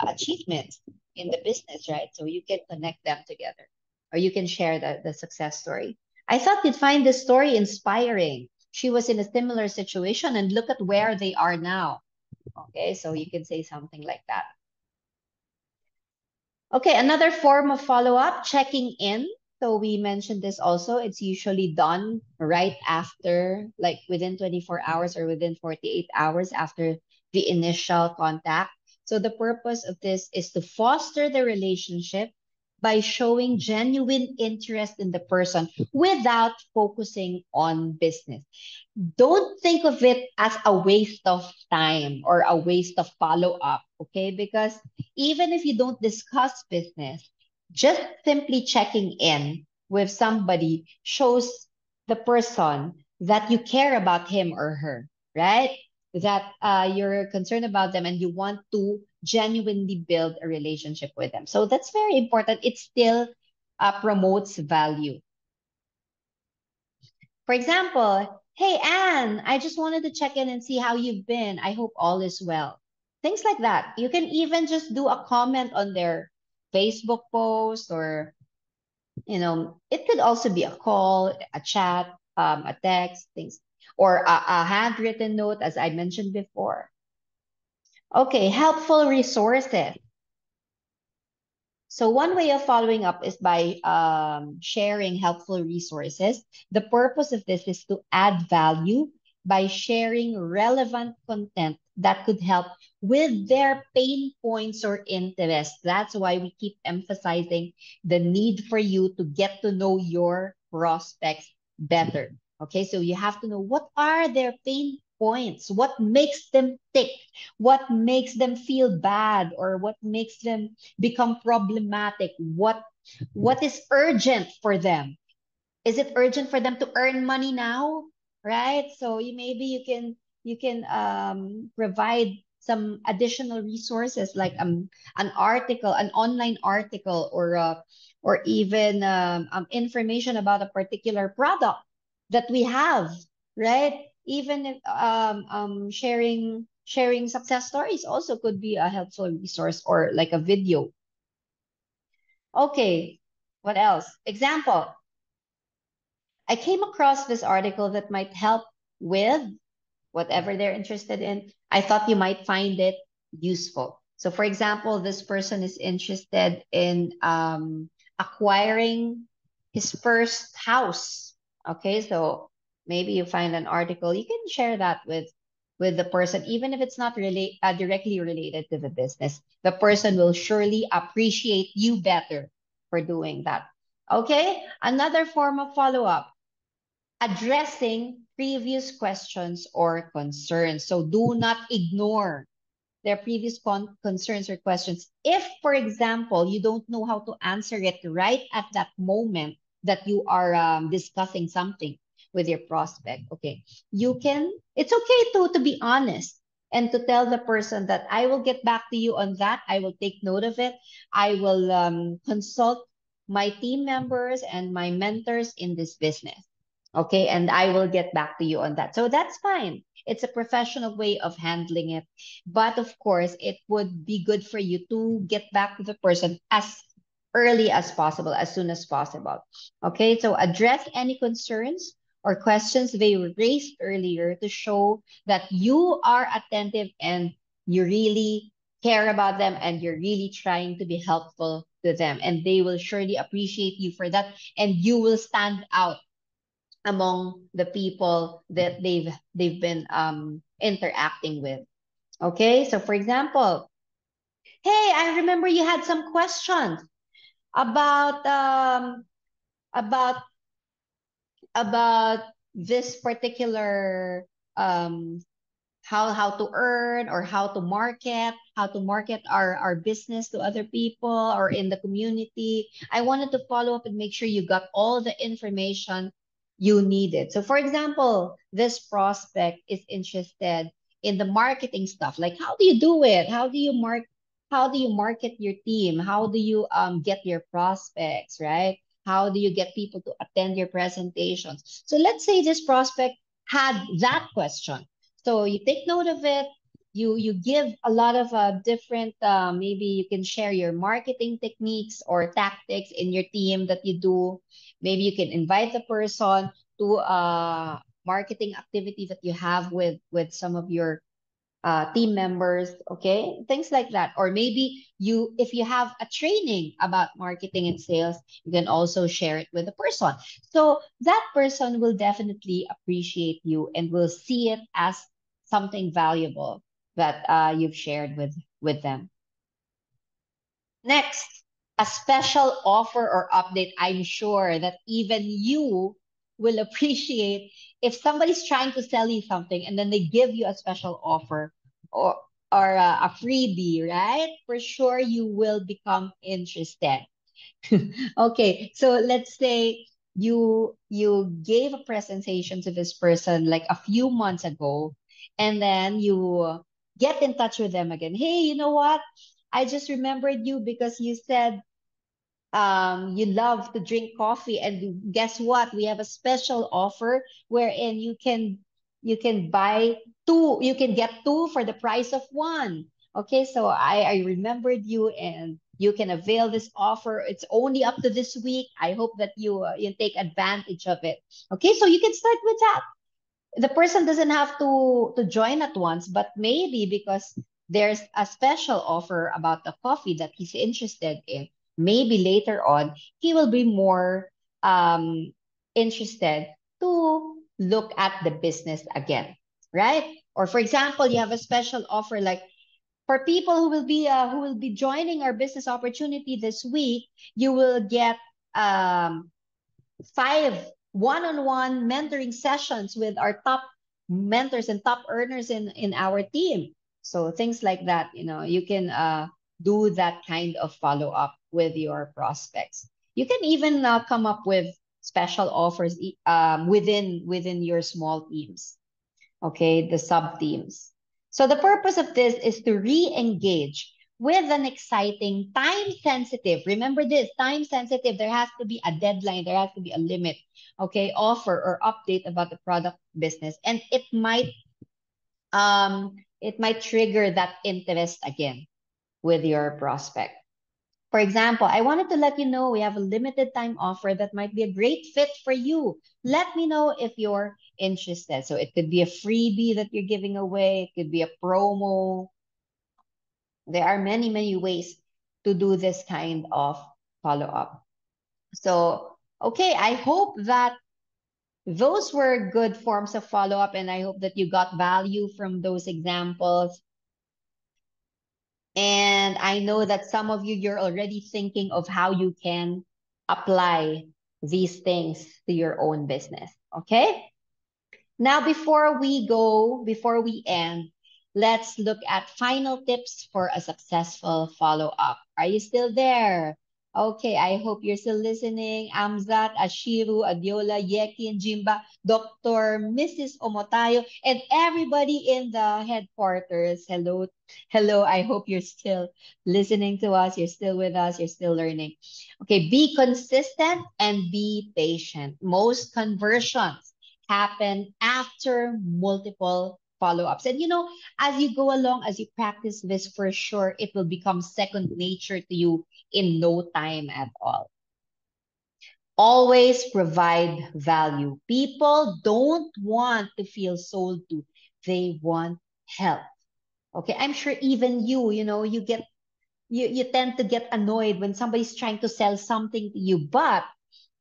Speaker 2: achievements in the business, right? So you can connect them together, or you can share the success story. I thought you'd find this story inspiring. She was in a similar situation, and look at where they are now. Okay, so you can say something like that. Okay, another form of follow-up, checking in. So we mentioned this also. It's usually done right after, like within 24 hours or within 48 hours after the initial contact. So the purpose of this is to foster the relationship by showing genuine interest in the person without focusing on business. Don't think of it as a waste of time or a waste of follow up, okay? Because even if you don't discuss business, just simply checking in with somebody shows the person that you care about him or her, right? That you're concerned about them and you want to genuinely build a relationship with them. So that's very important. It still promotes value. For example, hey, Anne, I just wanted to check in and see how you've been. I hope all is well. Things like that. You can even just do a comment on their Facebook post, or, it could also be a call, a chat, a text, things, or a handwritten note, as I mentioned before. Okay, helpful resources. So one way of following up is by sharing helpful resources. The purpose of this is to add value by sharing relevant content that could help with their pain points or interests. That's why we keep emphasizing the need for you to get to know your prospects better. Okay, so you have to know what are their pain points, what makes them tick, what makes them feel bad, or what makes them become problematic. What is urgent for them? Is it urgent for them to earn money now, right? So you can provide some additional resources, like an article, an online article, or even information about a particular product that we have, right? Even if sharing success stories also could be a helpful resource, or like a video. Okay, What else? Example, I came across this article that might help with whatever they're interested in. I thought you might find it useful. So, for example, this person is interested in acquiring his first house. Okay, so maybe you find an article, you can share that with the person, even if it's not really directly related to the business. The person will surely appreciate you better for doing that. Okay, another form of follow up, addressing previous questions or concerns. So do not ignore their previous concerns or questions. If, for example, you don't know how to answer it right at that moment that you are discussing something with your prospect, okay, it's okay to be honest and to tell the person that I will get back to you on that. I will take note of it. I will consult my team members and my mentors in this business. Okay, and I will get back to you on that. So that's fine. It's a professional way of handling it. But of course, it would be good for you to get back to the person as early as possible, as soon as possible. Okay, so address any concerns or questions they raised earlier to show that you are attentive and you really care about them and you're really trying to be helpful to them. And they will surely appreciate you for that. And you will stand out among the people that they've been interacting with. Okay, so for example, hey, I remember you had some questions about about about this particular um how to earn or how to market our business to other people or in the community. I wanted to follow up and make sure you got all the information you needed. So for example, this prospect is interested in the marketing stuff, like how do you do it, how do you market your team, how do you get your prospects, right? How do you get people to attend your presentations? So let's say this prospect had that question, so you take note of it. You give a lot of different, maybe you can share your marketing techniques or tactics in your team that you do. Maybe you can invite the person to a marketing activity that you have with some of your team members, okay? Things like that. Or maybe if you have a training about marketing and sales, you can also share it with the person. So that person will definitely appreciate you and will see it as something valuable that you've shared with them. Next, a special offer or update. I'm sure that even you will appreciate if somebody's trying to sell you something and then they give you a special offer or a freebie, right? For sure, you will become interested. Okay, so let's say you gave a presentation to this person like a few months ago, and then you get in touch with them again. Hey, you know what? I just remembered you because you said you love to drink coffee, and guess what? We have a special offer wherein you can buy two, you can get two for the price of one. Okay, so I remembered you and you can avail this offer. It's only up to this week. I hope that you take advantage of it. Okay, so you can start with that. The person doesn't have to join at once, but maybe because there's a special offer about the coffee that he's interested in, maybe later on he will be more interested to look at the business again, right? Or for example, you have a special offer like for people who will be joining our business opportunity this week, you will get 5 one-on-one mentoring sessions with our top mentors and top earners in our team. So things like that, you can do that kind of follow up with your prospects. You can even come up with special offers within your small teams. Okay, the sub teams. So the purpose of this is to re-engage with an exciting, time sensitive. Remember this, time sensitive. There has to be a deadline, there has to be a limit, okay, offer or update about the product business. And it might trigger that interest again with your prospect. For example, I wanted to let you know we have a limited time offer that might be a great fit for you. Let me know if you're interested. So it could be a freebie that you're giving away, it could be a promo. There are many, many ways to do this kind of follow up. So, okay, I hope that those were good forms of follow up, and I hope that you got value from those examples. And I know that some of you, you're already thinking of how you can apply these things to your own business. Okay. Now, before we end, let's look at final tips for a successful follow up. Are you still there? Okay, I hope you're still listening. Amzat, Ashiru, Adiola, Yeki, and Jimba, Dr. Mrs. Omotayo, and everybody in the headquarters. Hello, hello. I hope you're still listening to us. You're still with us. You're still learning. Okay, be consistent and be patient. Most conversions happen after multiple follow-ups. And as you go along, as you practice this, for sure, it will become second nature to you in no time at all. Always provide value. People don't want to feel sold to. They want help. Okay, I'm sure even you tend to get annoyed when somebody's trying to sell something to you, but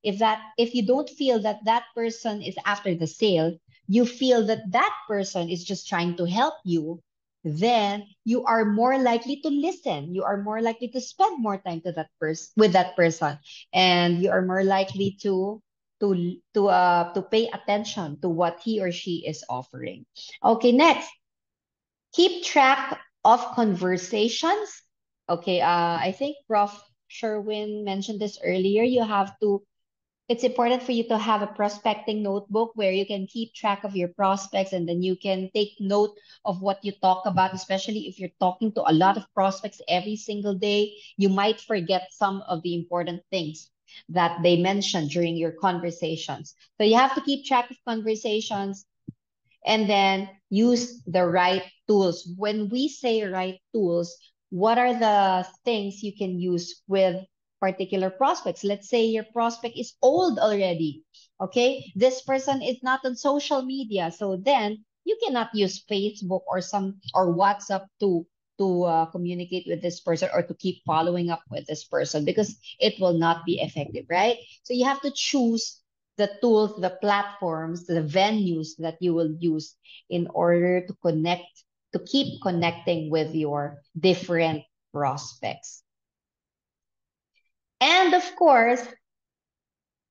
Speaker 2: if you don't feel that that person is after the sale, you feel that that person is just trying to help you, then you are more likely to listen, you are more likely to spend more time to that person with that person, and you are more likely to pay attention to what he or she is offering. Okay, next, keep track of conversations. Okay, I think Prof. Sherwin mentioned this earlier. It's important for you to have a prospecting notebook where you can keep track of your prospects, and then you can take note of what you talk about, especially if you're talking to a lot of prospects every single day. You might forget some of the important things that they mentioned during your conversations. So you have to keep track of conversations and then use the right tools. When we say right tools, what are the things you can use with particular prospects? Let's say your prospect is old already. Okay, this person is not on social media, so then you cannot use Facebook or WhatsApp to communicate with this person or to keep following up with this person, because it will not be effective, right? So you have to choose the tools, the platforms, the venues that you will use in order to keep connecting with your different prospects. And of course,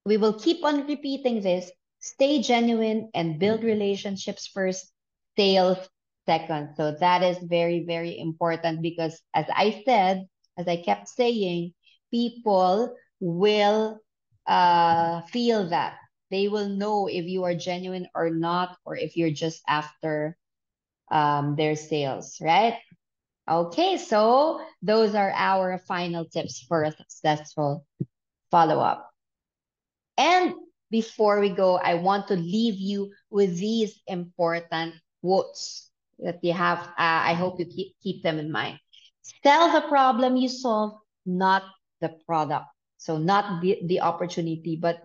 Speaker 2: we will keep on repeating this: stay genuine and build relationships first, sales second. So that is very, very important, because as I kept saying, people will feel that. They will know if you are genuine or not, or if you're just after their sales, right? Okay, so those are our final tips for a successful follow-up. And before we go, I want to leave you with these important quotes that you have. I hope you keep them in mind. Sell the problem you solve, not the product. So not the opportunity, but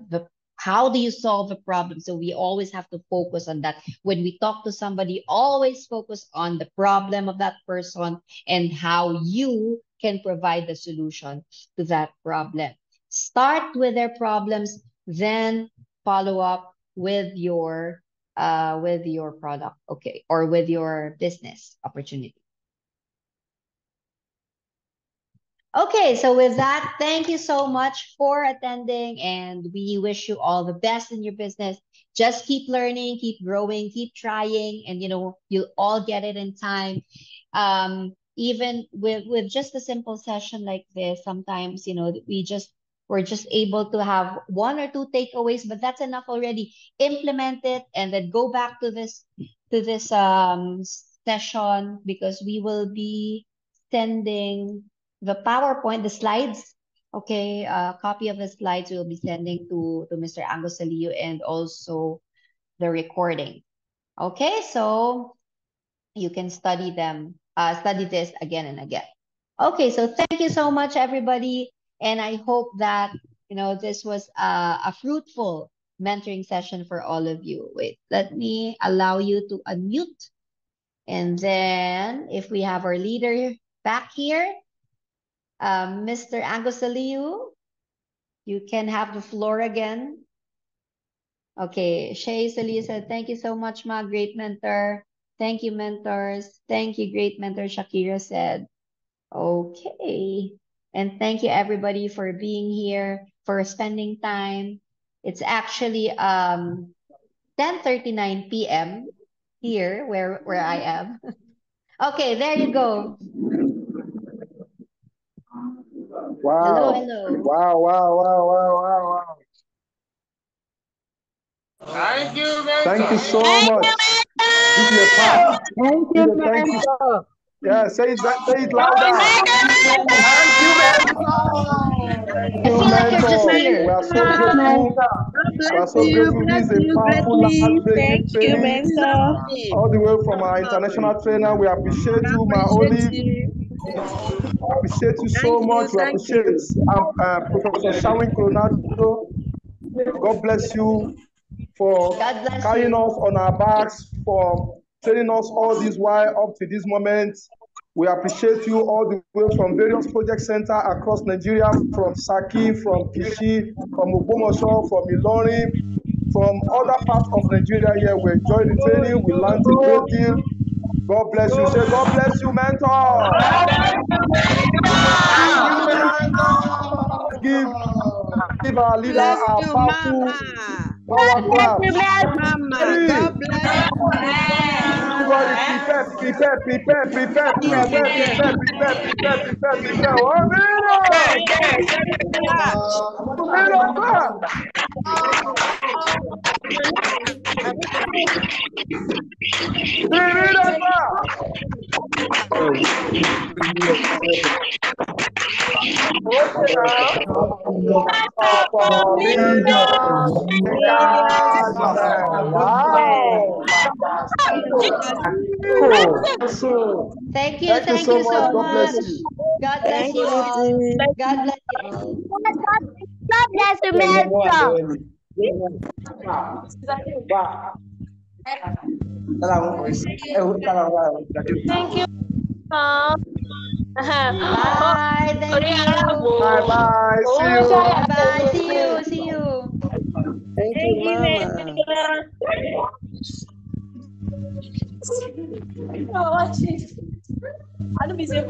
Speaker 2: how do you solve the problem? So we always have to focus on that. When we talk to somebody, always focus on the problem of that person and how you can provide the solution to that problem. Start with their problems, then follow up with your product, okay, or with your business opportunity. Okay, so with that, thank you so much for attending, and we wish you all the best in your business. Just keep learning, keep growing, keep trying, and you'll all get it in time. Even with just a simple session like this, sometimes we're just able to have one or two takeaways, but that's enough already. Implement it and then go back to this session, because we will be sending the PowerPoint, the slides. Okay, a copy of the slides we'll be sending to Mr. Angus Salio, and also the recording. Okay, so you can study this again and again. Okay, so thank you so much, everybody. And I hope that, this was a fruitful mentoring session for all of you. Wait, let me allow you to unmute. And then if we have our leader back here, Mr. Angosaliu, you can have the floor again. Okay, Shay Sali said, thank you so much, Ma. Great mentor. Thank you, mentors. Thank you, great mentor, Shakira said. Okay. And thank you everybody for being here, for spending time. It's actually 10:39 p.m. here where I am. Okay, there you go. Hello,
Speaker 3: Wow.
Speaker 2: hello.
Speaker 3: Wow, wow, wow, wow, wow, wow.
Speaker 4: Thank you,
Speaker 3: Thank you
Speaker 4: mentor.
Speaker 3: so much. This is a clap.
Speaker 5: Thank
Speaker 3: This
Speaker 5: you,
Speaker 3: is a thank you.
Speaker 5: mentor.
Speaker 3: Yeah, say it louder.
Speaker 4: Thank you,
Speaker 3: Thank
Speaker 2: I
Speaker 3: you,
Speaker 2: feel like you're just
Speaker 3: mentor. We
Speaker 2: here.
Speaker 3: are so
Speaker 5: Thank you,
Speaker 3: grateful.
Speaker 5: mentor.
Speaker 6: God
Speaker 3: We are
Speaker 6: bless
Speaker 3: so
Speaker 6: you,
Speaker 3: grateful. This is a powerful,
Speaker 6: greatly.
Speaker 3: heartbreaking
Speaker 6: Thank you,
Speaker 3: training.
Speaker 6: mentor.
Speaker 3: All the way from our international trainer. We appreciate
Speaker 6: I
Speaker 3: you, my
Speaker 6: appreciate
Speaker 3: Olive.
Speaker 6: you.
Speaker 3: We appreciate you so
Speaker 6: Thank you,
Speaker 3: much. We
Speaker 6: thank
Speaker 3: appreciate
Speaker 6: you.
Speaker 3: Professor Shawin Coronado. God bless you for
Speaker 2: God bless
Speaker 3: carrying
Speaker 2: you.
Speaker 3: us on our backs, for training us all this while up to this moment. We appreciate you all the way from various project centers across Nigeria, from Saki, from Kishi, from Ogbomoso, from Ilorin, from other parts of Nigeria here. We enjoyed the training. We learned a great deal. God bless you. Say, God bless you, mentor.
Speaker 4: Thank you,
Speaker 3: Give,
Speaker 4: mentor.
Speaker 3: give our leader
Speaker 6: Bless
Speaker 3: a
Speaker 6: you,
Speaker 3: powerful
Speaker 6: Mama.
Speaker 3: power clap.
Speaker 6: Mama,
Speaker 3: Three.
Speaker 6: God bless you.
Speaker 3: Everybody prepare. 1 minute.
Speaker 6: Clap.
Speaker 3: 2 minute clap.
Speaker 6: I
Speaker 3: 3 minute clap. Okay now. Our leaders in Ghana. Wow. So,
Speaker 2: Thank you,
Speaker 3: thank you
Speaker 2: thank
Speaker 3: so
Speaker 2: you
Speaker 3: much.
Speaker 2: so
Speaker 3: God bless
Speaker 2: much.
Speaker 3: you.
Speaker 2: God bless
Speaker 6: Thank
Speaker 2: you
Speaker 6: you,
Speaker 2: all.
Speaker 6: too.
Speaker 2: God bless you all.
Speaker 5: God bless you, mentor. Thank you, Mom.
Speaker 2: Bye. Thank you.
Speaker 3: Bye bye. See
Speaker 2: Bye
Speaker 3: you.
Speaker 2: bye. See you. See you.
Speaker 6: Thank you,
Speaker 5: Thank you,
Speaker 6: Mama.
Speaker 5: mentor. Oh, what is? I don't be saying